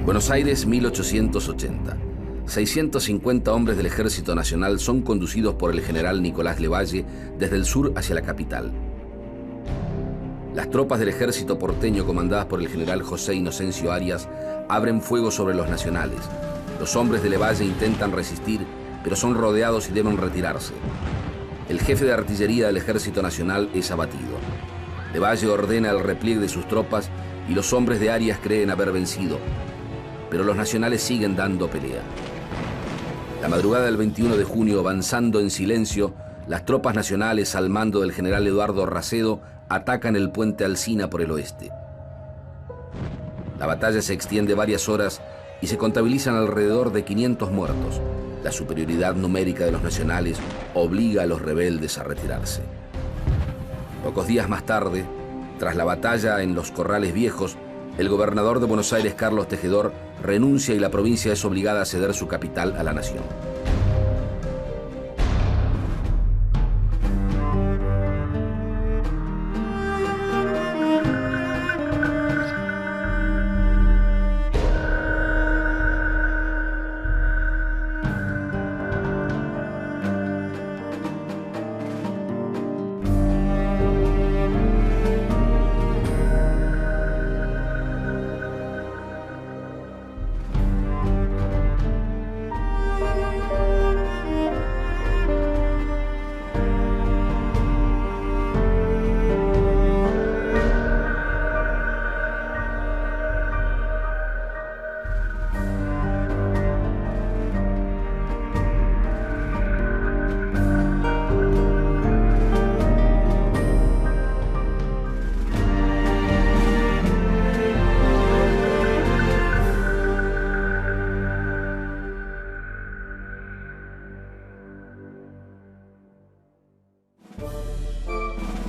Buenos Aires, 1880. 650 hombres del Ejército Nacional son conducidos por el general Nicolás Levalle desde el sur hacia la capital. Las tropas del ejército porteño, comandadas por el general José Inocencio Arias, abren fuego sobre los nacionales. Los hombres de Levalle intentan resistir, pero son rodeados y deben retirarse. El jefe de artillería del Ejército Nacional es abatido. Levalle ordena el repliegue de sus tropas y los hombres de Arias creen haber vencido, pero los nacionales siguen dando pelea. La madrugada del 21 de junio, avanzando en silencio, las tropas nacionales al mando del general Eduardo Racedo atacan el puente Alsina por el oeste. La batalla se extiende varias horas y se contabilizan alrededor de 500 muertos. La superioridad numérica de los nacionales obliga a los rebeldes a retirarse. Pocos días más tarde, tras la batalla en los Corrales Viejos, el gobernador de Buenos Aires, Carlos Tejedor, renuncia y la provincia es obligada a ceder su capital a la nación.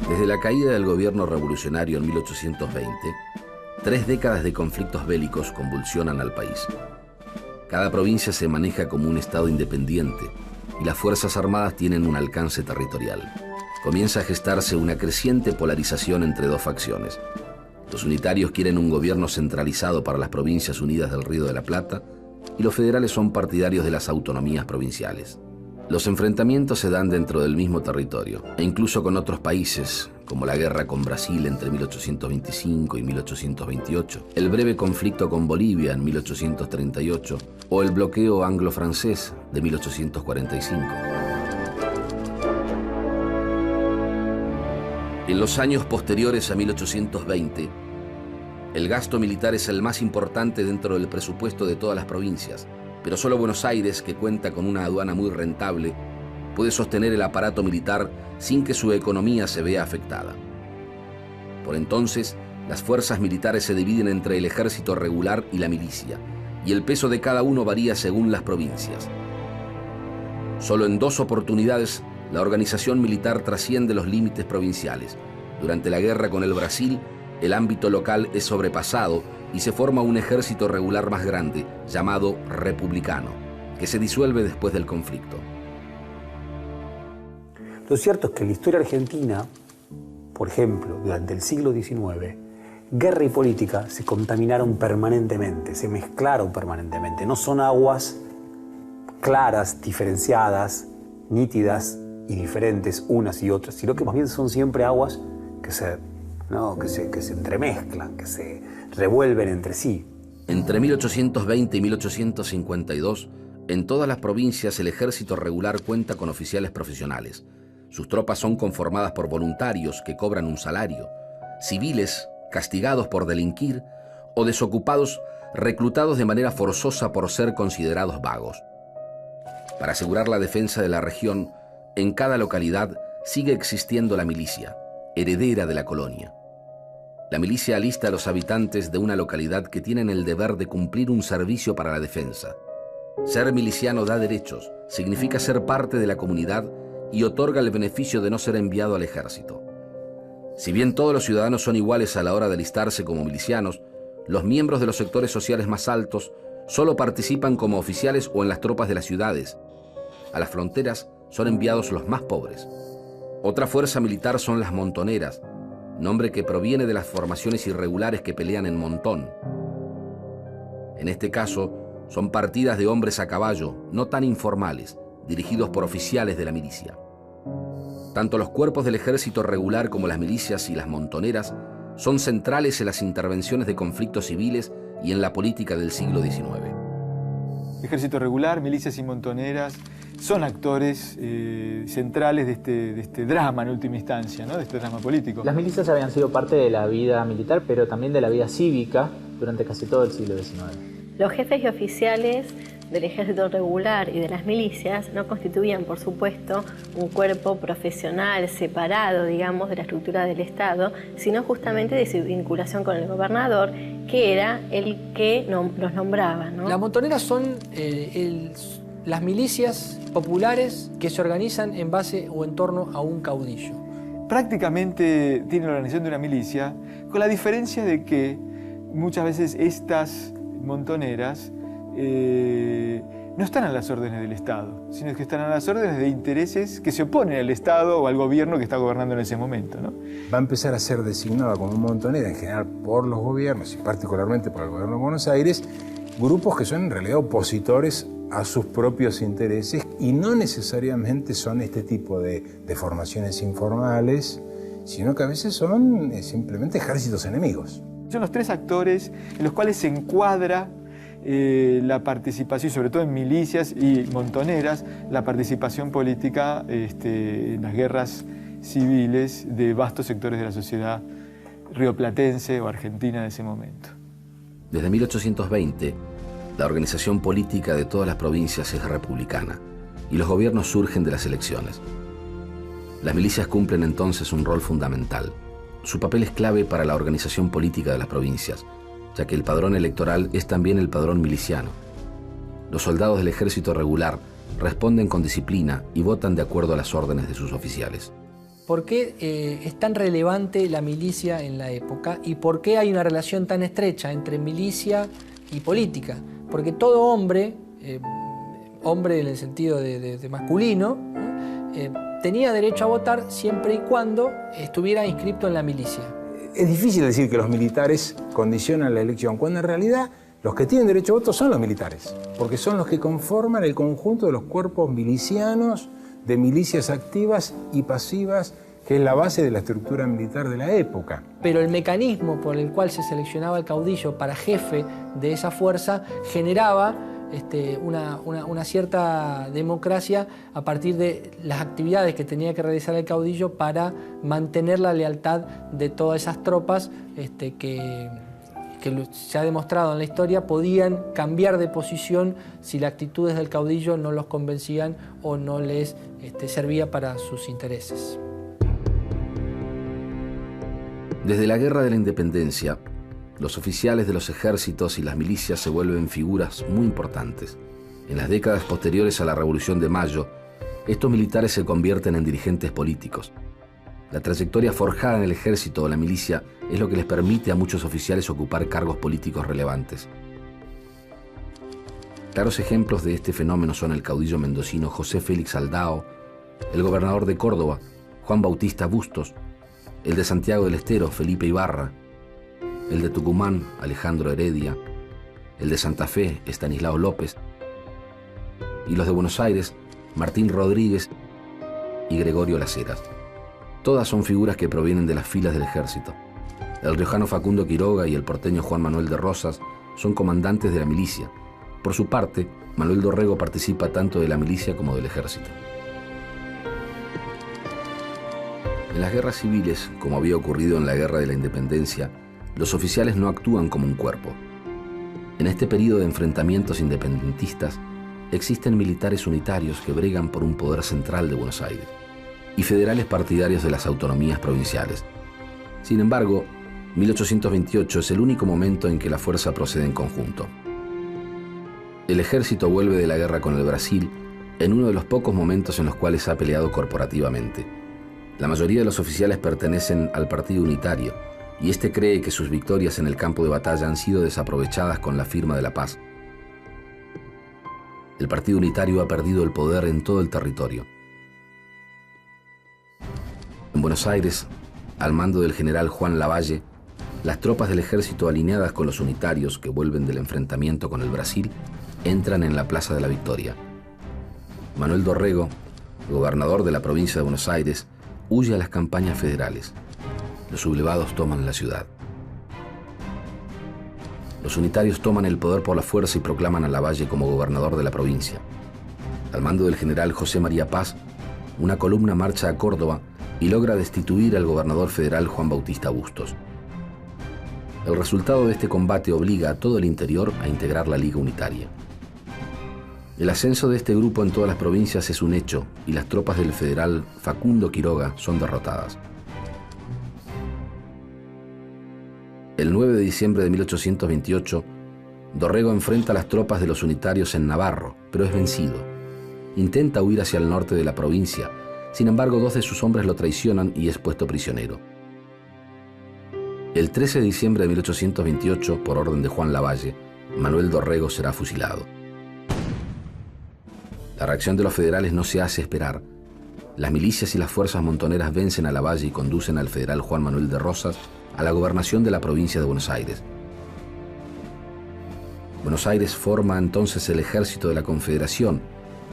Desde la caída del gobierno revolucionario en 1820, 3 décadas de conflictos bélicos convulsionan al país. Cada provincia se maneja como un estado independiente y las Fuerzas Armadas tienen un alcance territorial. Comienza a gestarse una creciente polarización entre dos facciones. Los unitarios quieren un gobierno centralizado para las provincias unidas del Río de la Plata y los federales son partidarios de las autonomías provinciales. Los enfrentamientos se dan dentro del mismo territorio e incluso con otros países, como la guerra con Brasil entre 1825 y 1828, el breve conflicto con Bolivia en 1838 o el bloqueo anglo-francés de 1845. En los años posteriores a 1820, el gasto militar es el más importante dentro del presupuesto de todas las provincias, pero solo Buenos Aires, que cuenta con una aduana muy rentable, puede sostener el aparato militar sin que su economía se vea afectada. Por entonces, las fuerzas militares se dividen entre el ejército regular y la milicia, y el peso de cada uno varía según las provincias. Solo en 2 oportunidades, la organización militar trasciende los límites provinciales. Durante la guerra con el Brasil, el ámbito local es sobrepasado y se forma un ejército regular más grande, llamado republicano, que se disuelve después del conflicto. Lo cierto es que en la historia argentina, por ejemplo, durante el siglo XIX, guerra y política se contaminaron permanentemente, se mezclaron permanentemente. No son aguas claras, diferenciadas, nítidas y diferentes unas y otras, sino que más bien son siempre aguas que se entremezclan, que se revuelven entre sí. Entre 1820 y 1852, en todas las provincias el ejército regular cuenta con oficiales profesionales. Sus tropas son conformadas por voluntarios que cobran un salario, civiles castigados por delinquir o desocupados reclutados de manera forzosa por ser considerados vagos. Para asegurar la defensa de la región, en cada localidad sigue existiendo la milicia, heredera de la colonia. La milicia alista a los habitantes de una localidad que tienen el deber de cumplir un servicio para la defensa. Ser miliciano da derechos, significa ser parte de la comunidad y otorga el beneficio de no ser enviado al ejército. Si bien todos los ciudadanos son iguales a la hora de alistarse como milicianos, los miembros de los sectores sociales más altos solo participan como oficiales o en las tropas de las ciudades. A las fronteras son enviados los más pobres. Otra fuerza militar son las montoneras, nombre que proviene de las formaciones irregulares que pelean en montón. En este caso, son partidas de hombres a caballo, no tan informales, dirigidos por oficiales de la milicia. Tanto los cuerpos del ejército regular como las milicias y las montoneras son centrales en las intervenciones de conflictos civiles y en la política del siglo XIX. Ejército regular, milicias y montoneras son actores centrales de este drama en última instancia, ¿no? De este drama político. Las milicias habían sido parte de la vida militar, pero también de la vida cívica durante casi todo el siglo XIX. Los jefes y oficiales del ejército regular y de las milicias no constituían, por supuesto, un cuerpo profesional separado, digamos, de la estructura del Estado, sino justamente de su vinculación con el gobernador, que era el que los nombraba, ¿no? Las montoneras son las milicias populares que se organizan en base o en torno a un caudillo. Prácticamente tiene la organización de una milicia, con la diferencia de que muchas veces estas montoneras no están a las órdenes del Estado, sino que están a las órdenes de intereses que se oponen al Estado o al gobierno que está gobernando en ese momento, ¿no? Va a empezar a ser designada como montonera en general por los gobiernos y particularmente por el gobierno de Buenos Aires, grupos que son en realidad opositores a sus propios intereses y no necesariamente son este tipo de formaciones informales, sino que a veces son simplemente ejércitos enemigos. Son los tres actores en los cuales se encuadra la participación, sobre todo en milicias y montoneras, la participación política en las guerras civiles de vastos sectores de la sociedad rioplatense o argentina de ese momento. Desde 1820, la organización política de todas las provincias es republicana y los gobiernos surgen de las elecciones. Las milicias cumplen entonces un rol fundamental. Su papel es clave para la organización política de las provincias, ya que el padrón electoral es también el padrón miliciano. Los soldados del ejército regular responden con disciplina y votan de acuerdo a las órdenes de sus oficiales. ¿Por qué es tan relevante la milicia en la época y por qué hay una relación tan estrecha entre milicia y política? Porque todo hombre, hombre en el sentido de masculino, tenía derecho a votar siempre y cuando estuviera inscrito en la milicia. Es difícil decir que los militares condicionan la elección, cuando en realidad los que tienen derecho a voto son los militares, porque son los que conforman el conjunto de los cuerpos milicianos, de milicias activas y pasivas, que es la base de la estructura militar de la época. Pero el mecanismo por el cual se seleccionaba el caudillo para jefe de esa fuerza generaba una cierta democracia a partir de las actividades que tenía que realizar el caudillo para mantener la lealtad de todas esas tropas que se ha demostrado en la historia podían cambiar de posición si las actitudes del caudillo no los convencían o no les servía para sus intereses. Desde la Guerra de la Independencia, los oficiales de los ejércitos y las milicias se vuelven figuras muy importantes. En las décadas posteriores a la Revolución de Mayo, estos militares se convierten en dirigentes políticos. La trayectoria forjada en el ejército o la milicia es lo que les permite a muchos oficiales ocupar cargos políticos relevantes. Claros ejemplos de este fenómeno son el caudillo mendocino José Félix Aldao, el gobernador de Córdoba, Juan Bautista Bustos, el de Santiago del Estero, Felipe Ibarra, el de Tucumán, Alejandro Heredia, el de Santa Fe, Estanislao López, y los de Buenos Aires, Martín Rodríguez y Gregorio Las Heras. Todas son figuras que provienen de las filas del ejército. El riojano Facundo Quiroga y el porteño Juan Manuel de Rosas son comandantes de la milicia. Por su parte, Manuel Dorrego participa tanto de la milicia como del ejército. En las guerras civiles, como había ocurrido en la Guerra de la Independencia, los oficiales no actúan como un cuerpo. En este periodo de enfrentamientos independentistas, existen militares unitarios que bregan por un poder central de Buenos Aires y federales partidarios de las autonomías provinciales. Sin embargo, 1828 es el único momento en que la fuerza procede en conjunto. El ejército vuelve de la guerra con el Brasil en uno de los pocos momentos en los cuales ha peleado corporativamente. La mayoría de los oficiales pertenecen al Partido Unitario, y este cree que sus victorias en el campo de batalla han sido desaprovechadas con la firma de la paz. El Partido Unitario ha perdido el poder en todo el territorio. En Buenos Aires, al mando del general Juan Lavalle, las tropas del ejército alineadas con los unitarios que vuelven del enfrentamiento con el Brasil entran en la Plaza de la Victoria. Manuel Dorrego, gobernador de la provincia de Buenos Aires, huye a las campañas federales. Los sublevados toman la ciudad. Los unitarios toman el poder por la fuerza y proclaman a Lavalle como gobernador de la provincia. Al mando del general José María Paz, una columna marcha a Córdoba y logra destituir al gobernador federal Juan Bautista Bustos. El resultado de este combate obliga a todo el interior a integrar la Liga Unitaria. El ascenso de este grupo en todas las provincias es un hecho y las tropas del federal Facundo Quiroga son derrotadas. El 9 de diciembre de 1828, Dorrego enfrenta a las tropas de los unitarios en Navarro, pero es vencido. Intenta huir hacia el norte de la provincia, sin embargo 2 de sus hombres lo traicionan y es puesto prisionero. El 13 de diciembre de 1828, por orden de Juan Lavalle, Manuel Dorrego será fusilado. La reacción de los federales no se hace esperar. Las milicias y las fuerzas montoneras vencen a Lavalle y conducen al federal Juan Manuel de Rosas a la gobernación de la provincia de Buenos Aires. Buenos Aires forma entonces el ejército de la Confederación,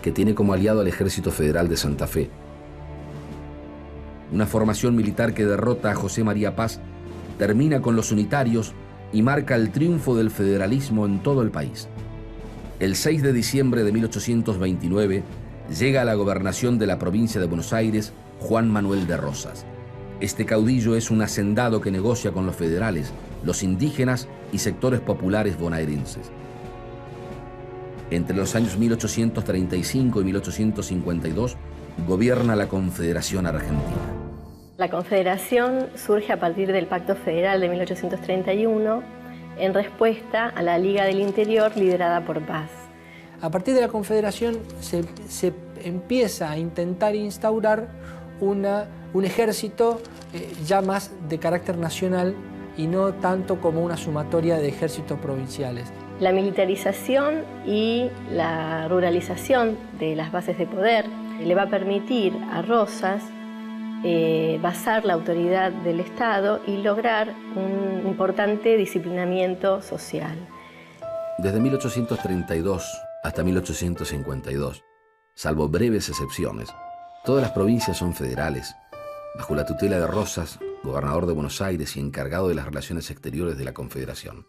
que tiene como aliado al Ejército Federal de Santa Fe. Una formación militar que derrota a José María Paz, termina con los unitarios y marca el triunfo del federalismo en todo el país. El 6 de diciembre de 1829 llega a la gobernación de la provincia de Buenos Aires Juan Manuel de Rosas. Este caudillo es un hacendado que negocia con los federales, los indígenas y sectores populares bonaerenses. Entre los años 1835 y 1852 gobierna la Confederación Argentina. La Confederación surge a partir del Pacto Federal de 1831 en respuesta a la Liga del Interior liderada por Paz. A partir de la Confederación se empieza a intentar instaurar un ejército ya más de carácter nacional y no tanto como una sumatoria de ejércitos provinciales. La militarización y la ruralización de las bases de poder le va a permitir a Rosas basar la autoridad del Estado y lograr un importante disciplinamiento social. Desde 1832 hasta 1852, salvo breves excepciones, todas las provincias son federales, bajo la tutela de Rosas, gobernador de Buenos Aires y encargado de las relaciones exteriores de la Confederación.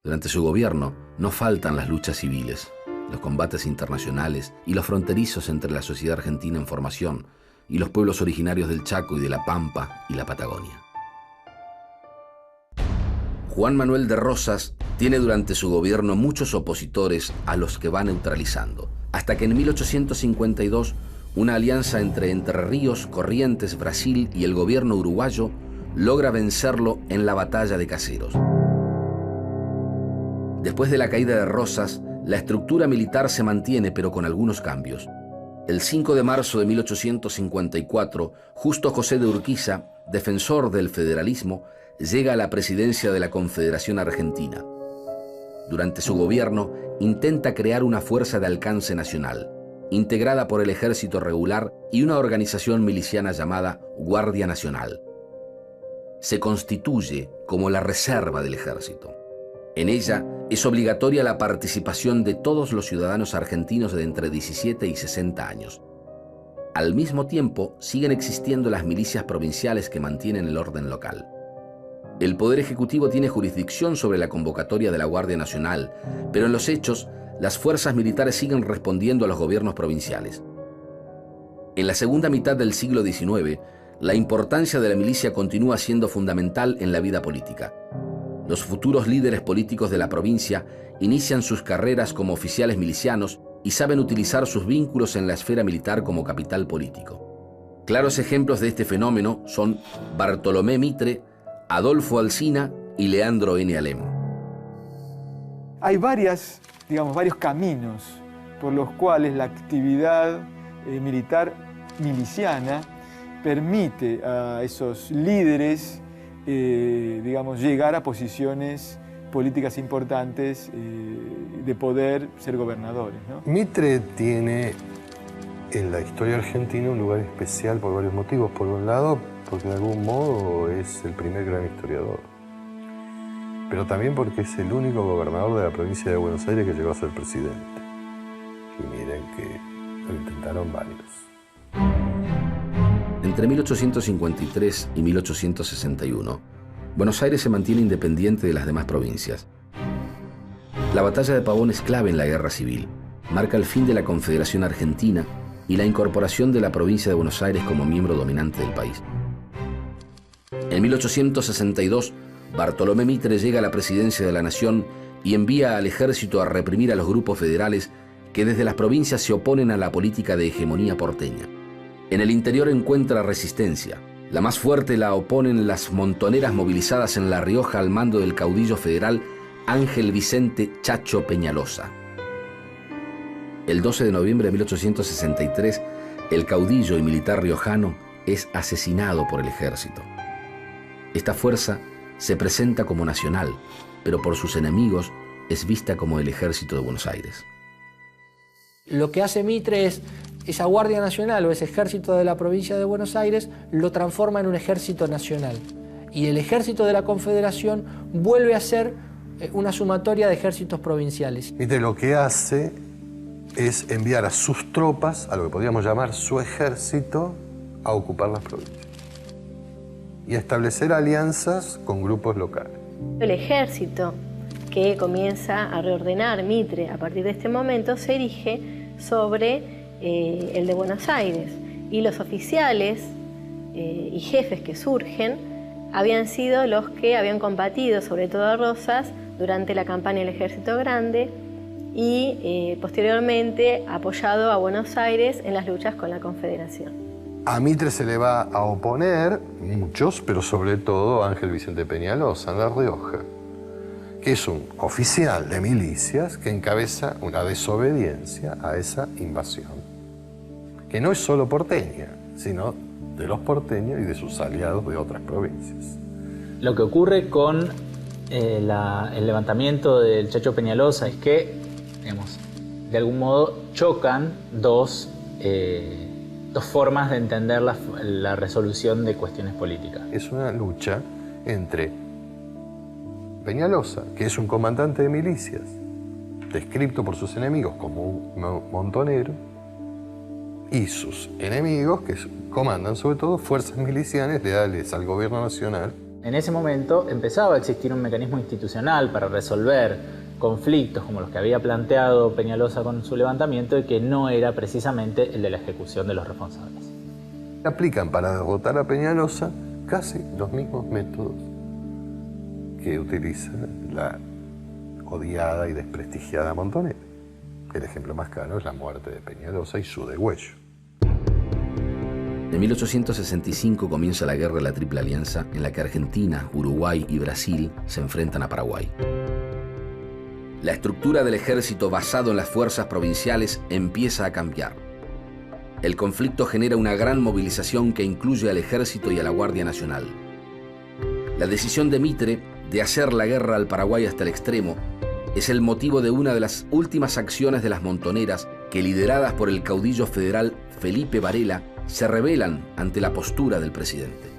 Durante su gobierno no faltan las luchas civiles, los combates internacionales y los fronterizos entre la sociedad argentina en formación y los pueblos originarios del Chaco y de la Pampa y la Patagonia. Juan Manuel de Rosas tiene durante su gobierno muchos opositores a los que va neutralizando, hasta que en 1852 una alianza entre Entre Ríos, Corrientes, Brasil y el gobierno uruguayo logra vencerlo en la batalla de Caseros. Después de la caída de Rosas, la estructura militar se mantiene, pero con algunos cambios. El 5 de marzo de 1854, Justo José de Urquiza, defensor del federalismo, llega a la presidencia de la Confederación Argentina. Durante su gobierno, intenta crear una fuerza de alcance nacional, integrada por el ejército regular y una organización miliciana llamada Guardia Nacional. Se constituye como la reserva del ejército. En ella es obligatoria la participación de todos los ciudadanos argentinos de entre 17 y 60 años. Al mismo tiempo, siguen existiendo las milicias provinciales que mantienen el orden local. El Poder Ejecutivo tiene jurisdicción sobre la convocatoria de la Guardia Nacional, pero en los hechos, las fuerzas militares siguen respondiendo a los gobiernos provinciales. En la segunda mitad del siglo XIX, la importancia de la milicia continúa siendo fundamental en la vida política. Los futuros líderes políticos de la provincia inician sus carreras como oficiales milicianos y saben utilizar sus vínculos en la esfera militar como capital político. Claros ejemplos de este fenómeno son Bartolomé Mitre, Adolfo Alsina y Leandro N. Alem. Hay varios caminos por los cuales la actividad militar miliciana permite a esos líderes llegar a posiciones políticas importantes de poder ser gobernadores, ¿no? Mitre tiene en la historia argentina un lugar especial por varios motivos. Por un lado, porque de algún modo es el primer gran historiador. pero también porque es el único gobernador de la provincia de Buenos Aires que llegó a ser presidente. Y miren que lo intentaron varios. Entre 1853 y 1861, Buenos Aires se mantiene independiente de las demás provincias. La batalla de Pavón es clave en la guerra civil. Marca el fin de la Confederación Argentina y la incorporación de la provincia de Buenos Aires como miembro dominante del país. En 1862, Bartolomé Mitre llega a la presidencia de la Nación y envía al ejército a reprimir a los grupos federales que desde las provincias se oponen a la política de hegemonía porteña. En el interior encuentra resistencia. La más fuerte la oponen las montoneras movilizadas en La Rioja al mando del caudillo federal Ángel Vicente Chacho Peñalosa. El 12 de noviembre de 1863, el caudillo y militar riojano es asesinado por el ejército. Esta fuerza se presenta como nacional, pero por sus enemigos es vista como el Ejército de Buenos Aires. Lo que hace Mitre es, esa Guardia Nacional o ese ejército de la provincia de Buenos Aires lo transforma en un ejército nacional. Y el ejército de la Confederación vuelve a ser una sumatoria de ejércitos provinciales. Mitre lo que hace es enviar a sus tropas, a lo que podríamos llamar su ejército, a ocupar las provincias y a establecer alianzas con grupos locales. El ejército que comienza a reordenar Mitre a partir de este momento se erige sobre el de Buenos Aires, y los oficiales y jefes que surgen habían sido los que habían combatido, sobre todo a Rosas, durante la campaña del Ejército Grande y posteriormente apoyado a Buenos Aires en las luchas con la Confederación. A Mitre se le va a oponer muchos, pero sobre todo Ángel Vicente Peñalosa en La Rioja, que es un oficial de milicias que encabeza una desobediencia a esa invasión, que no es solo porteña, sino de los porteños y de sus aliados de otras provincias. Lo que ocurre con el levantamiento del Chacho Peñalosa es que, digamos, de algún modo chocan dos formas de entender la resolución de cuestiones políticas. Es una lucha entre Peñalosa, que es un comandante de milicias, descrito por sus enemigos como un montonero, y sus enemigos, que comandan sobre todo fuerzas milicianas leales al gobierno nacional. En ese momento empezaba a existir un mecanismo institucional para resolver conflictos como los que había planteado Peñalosa con su levantamiento y que no era precisamente el de la ejecución de los responsables. Aplican para derrotar a Peñalosa casi los mismos métodos que utiliza la odiada y desprestigiada Montonera. El ejemplo más claro es la muerte de Peñalosa y su degüello. En 1865 comienza la Guerra de la Triple Alianza, en la que Argentina, Uruguay y Brasil se enfrentan a Paraguay. La estructura del ejército basado en las fuerzas provinciales empieza a cambiar. El conflicto genera una gran movilización que incluye al ejército y a la Guardia Nacional. La decisión de Mitre de hacer la guerra al Paraguay hasta el extremo es el motivo de una de las últimas acciones de las montoneras que, lideradas por el caudillo federal Felipe Varela, se rebelan ante la postura del presidente.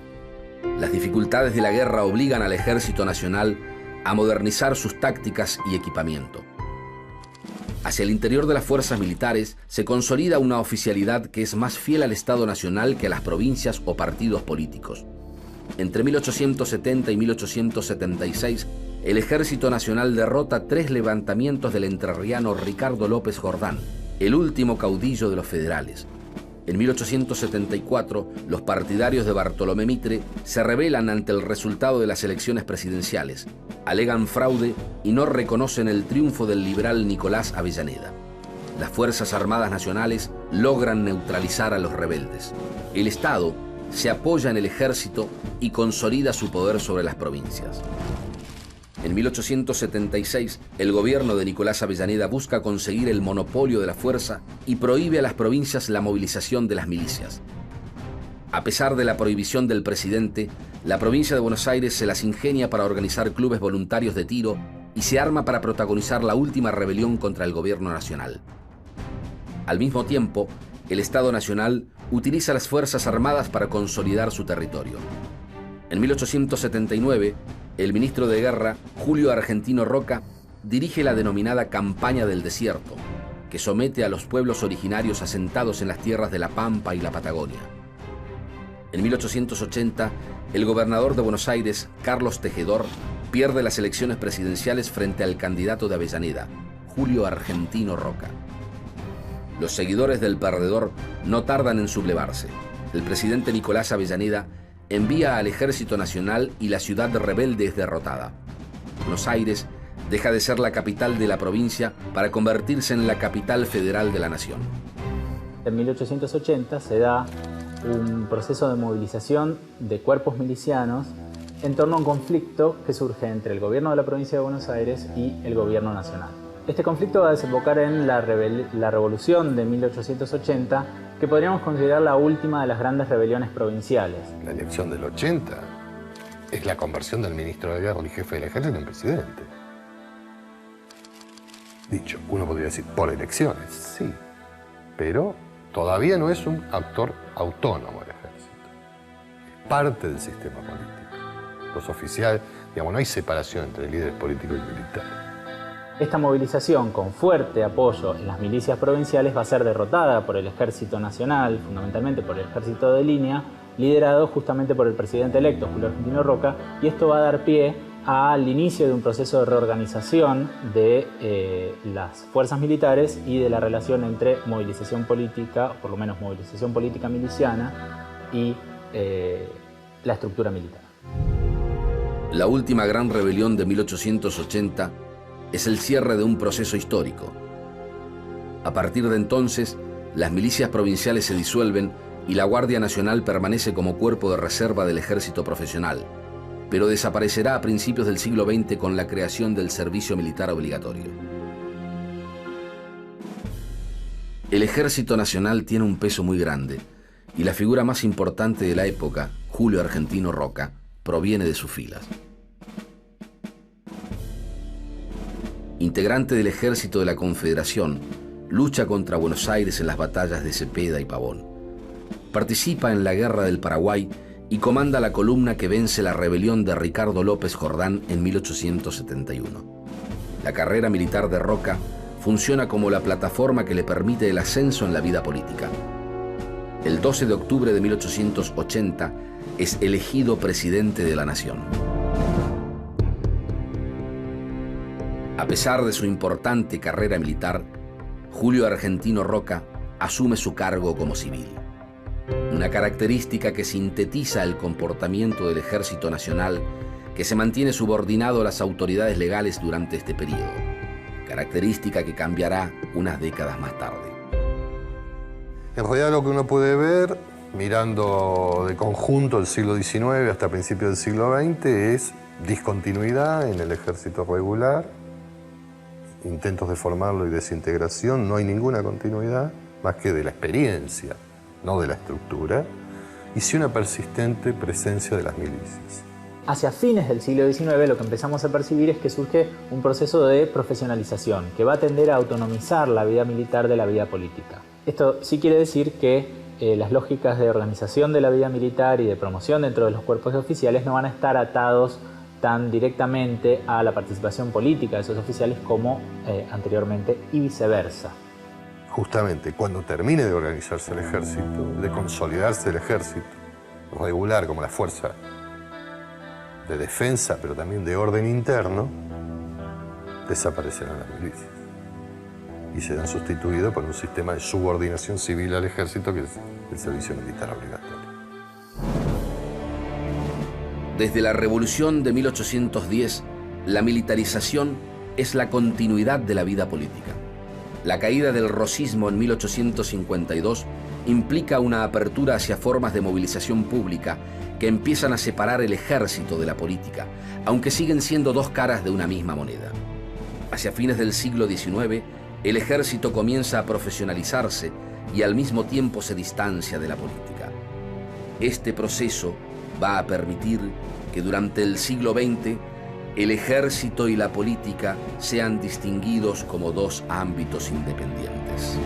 Las dificultades de la guerra obligan al Ejército Nacional a modernizar sus tácticas y equipamiento. Hacia el interior de las fuerzas militares se consolida una oficialidad que es más fiel al Estado Nacional que a las provincias o partidos políticos. Entre 1870 y 1876, el Ejército Nacional derrota 3 levantamientos del entrerriano Ricardo López Jordán, el último caudillo de los federales. En 1874, los partidarios de Bartolomé Mitre se rebelan ante el resultado de las elecciones presidenciales, alegan fraude y no reconocen el triunfo del liberal Nicolás Avellaneda. Las Fuerzas Armadas Nacionales logran neutralizar a los rebeldes. El Estado se apoya en el ejército y consolida su poder sobre las provincias. En 1876, el gobierno de Nicolás Avellaneda busca conseguir el monopolio de la fuerza y prohíbe a las provincias la movilización de las milicias. A pesar de la prohibición del presidente, la provincia de Buenos Aires se las ingenia para organizar clubes voluntarios de tiro y se arma para protagonizar la última rebelión contra el gobierno nacional. Al mismo tiempo, el Estado Nacional utiliza las Fuerzas Armadas para consolidar su territorio. En 1879, el ministro de Guerra, Julio Argentino Roca, dirige la denominada Campaña del Desierto, que somete a los pueblos originarios asentados en las tierras de la Pampa y la Patagonia. En 1880, el gobernador de Buenos Aires, Carlos Tejedor, pierde las elecciones presidenciales frente al candidato de Avellaneda, Julio Argentino Roca. Los seguidores del perdedor no tardan en sublevarse. El presidente Nicolás Avellaneda envía al Ejército Nacional y la ciudad rebelde es derrotada. Buenos Aires deja de ser la capital de la provincia para convertirse en la capital federal de la nación. En 1880 se da un proceso de movilización de cuerpos milicianos en torno a un conflicto que surge entre el gobierno de la provincia de Buenos Aires y el gobierno nacional. Este conflicto va a desembocar en la revolución de 1880, que podríamos considerar la última de las grandes rebeliones provinciales. La elección del 80 es la conversión del ministro de Guerra y jefe del ejército en presidente. Dicho, uno podría decir, por elecciones, sí, pero todavía no es un actor autónomo el ejército. Es parte del sistema político. Los oficiales, digamos, no hay separación entre líderes políticos y militares. Esta movilización, con fuerte apoyo en las milicias provinciales, va a ser derrotada por el Ejército Nacional, fundamentalmente por el Ejército de Línea, liderado justamente por el presidente electo, Julio Argentino Roca, y esto va a dar pie al inicio de un proceso de reorganización de las fuerzas militares y de la relación entre movilización política, o por lo menos movilización política miliciana, y la estructura militar. La última gran rebelión de 1880 es el cierre de un proceso histórico. A partir de entonces, las milicias provinciales se disuelven y la Guardia Nacional permanece como cuerpo de reserva del ejército profesional, pero desaparecerá a principios del siglo XX con la creación del servicio militar obligatorio. El Ejército Nacional tiene un peso muy grande y la figura más importante de la época, Julio Argentino Roca, proviene de sus filas. Integrante del Ejército de la Confederación, lucha contra Buenos Aires en las batallas de Cepeda y Pavón. Participa en la Guerra del Paraguay y comanda la columna que vence la rebelión de Ricardo López Jordán en 1871. La carrera militar de Roca funciona como la plataforma que le permite el ascenso en la vida política. El 12 de octubre de 1880 es elegido presidente de la nación. A pesar de su importante carrera militar, Julio Argentino Roca asume su cargo como civil. Una característica que sintetiza el comportamiento del Ejército Nacional, que se mantiene subordinado a las autoridades legales durante este periodo. Característica que cambiará unas décadas más tarde. En realidad lo que uno puede ver, mirando de conjunto el siglo XIX hasta principios del siglo XX, es discontinuidad en el ejército regular, intentos de formarlo y desintegración, no hay ninguna continuidad, más que de la experiencia, no de la estructura, y sí una persistente presencia de las milicias. Hacia fines del siglo XIX lo que empezamos a percibir es que surge un proceso de profesionalización que va a tender a autonomizar la vida militar de la vida política. Esto sí quiere decir que las lógicas de organización de la vida militar y de promoción dentro de los cuerpos de oficiales no van a estar atados tan directamente a la participación política de esos oficiales como anteriormente y viceversa. Justamente cuando termine de organizarse el ejército, de consolidarse el ejército regular como la fuerza de defensa, pero también de orden interno, desaparecerán las milicias y serán sustituidos por un sistema de subordinación civil al ejército que es el servicio militar obligatorio. Desde la Revolución de 1810, la militarización es la continuidad de la vida política. La caída del rosismo en 1852 implica una apertura hacia formas de movilización pública que empiezan a separar el ejército de la política, aunque siguen siendo dos caras de una misma moneda. Hacia fines del siglo XIX, el ejército comienza a profesionalizarse y al mismo tiempo se distancia de la política. Este proceso va a permitir que durante el siglo XX el ejército y la política sean distinguidos como dos ámbitos independientes.